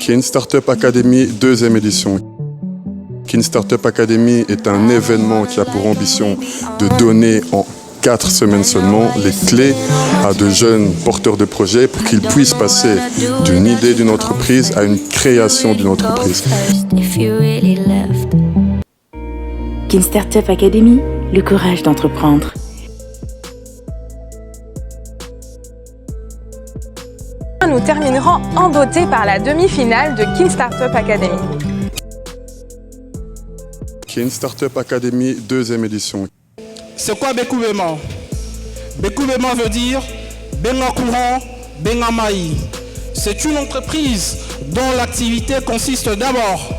Kin Startup Academy, deuxième édition. Kin Startup Academy est un événement qui a pour ambition de donner en 4 semaines seulement les clés à de jeunes porteurs de projets pour qu'ils puissent passer d'une idée d'une entreprise à une création d'une entreprise. Kin Startup Academy, le courage d'entreprendre. Nous terminerons en beauté par la demi-finale de Kin Startup Academy. Kin Startup Academy, deuxième édition. C'est quoi Bekoubema? Bekoubema veut dire Benga courant, Benga maï. C'est une entreprise dont l'activité consiste d'abord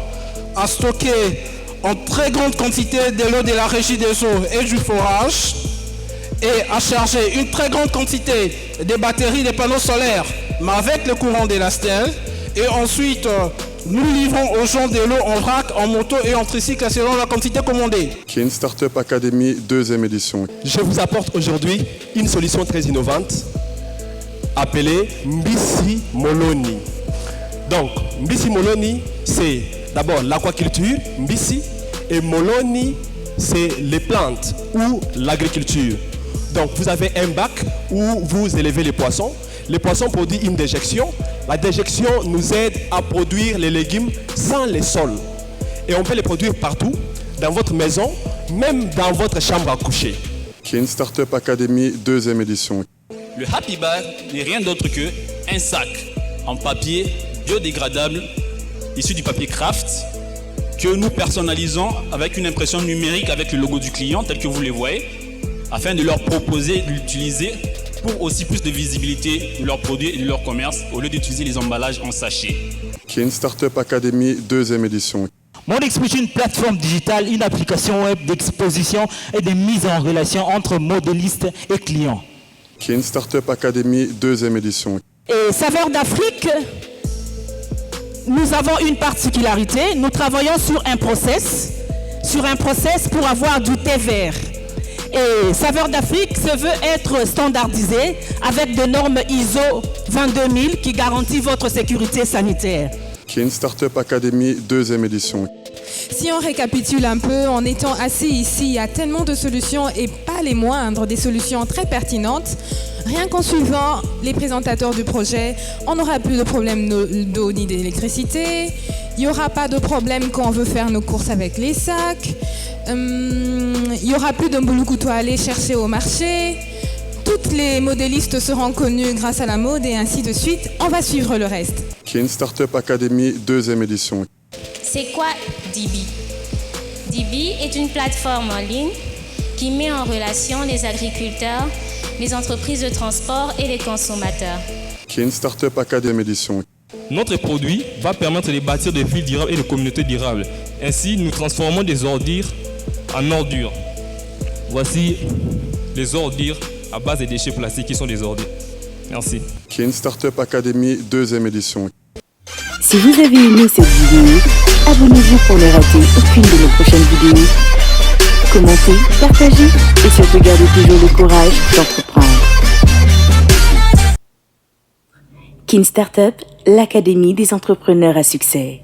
à stocker en très grande quantité de l'eau de la régie des eaux et du forage et à charger une très grande quantité de batteries de panneaux solaires, mais avec le courant de la stèle. Et ensuite, nous livrons aux gens de l'eau en vrac, en moto et en tricycle selon la quantité commandée. Kin Startup Academy, deuxième édition. Je vous apporte aujourd'hui une solution très innovante appelée Mbisi Moloni. Donc, Mbisi Moloni, c'est d'abord l'aquaculture, Mbisi, et Moloni, c'est les plantes ou l'agriculture. Donc, vous avez un bac où vous élevez les poissons. Les poissons produisent une déjection. La déjection nous aide à produire les légumes sans les sols. Et on peut les produire partout, dans votre maison, même dans votre chambre à coucher. Kin Startup Academy, deuxième édition. Le Happy Bar n'est rien d'autre qu'un sac en papier biodégradable issu du papier craft que nous personnalisons avec une impression numérique avec le logo du client tel que vous le voyez afin de leur proposer de l'utiliser pour aussi plus de visibilité de leurs produits et de leur commerce au lieu d'utiliser les emballages en sachet. Kin Startup Academy, deuxième édition. Monexpo est une plateforme digitale, une application web d'exposition et de mise en relation entre modélistes et clients. Kin Startup Academy, deuxième édition. Et Saveurs d'Afrique, nous avons une particularité, nous travaillons sur un process pour avoir du thé vert. Et Saveurs d'Afrique se veut être standardisé avec des normes ISO 22000 qui garantissent votre sécurité sanitaire. Kin Startup Academy, deuxième édition. Si on récapitule un peu, en étant assis ici, il y a tellement de solutions et pas les moindres, des solutions très pertinentes. Rien qu'en suivant les présentateurs du projet, on n'aura plus de problème d'eau ni d'électricité. Il n'y aura pas de problème quand on veut faire nos courses avec les sacs. Il n'y aura plus de boulot à aller chercher au marché. Toutes les modélistes seront connus grâce à la mode et ainsi de suite. On va suivre le reste. Kin Startup Academy, deuxième édition. C'est quoi Dibi? Dibi est une plateforme en ligne qui met en relation les agriculteurs, les entreprises de transport et les consommateurs. Kin Startup Academy édition. Notre produit va permettre de bâtir des villes durables et des communautés durables. Ainsi, nous transformons des ordures en ordures. Voici les ordures à base des déchets plastiques qui sont des ordures. Merci. Kin Startup Academy, deuxième édition. Si vous avez aimé cette vidéo, abonnez-vous pour ne rater aucune de nos prochaines vidéos. Commentez, partagez et surtout gardez toujours le courage d'entreprendre. Kin Startup, l'académie des entrepreneurs à succès.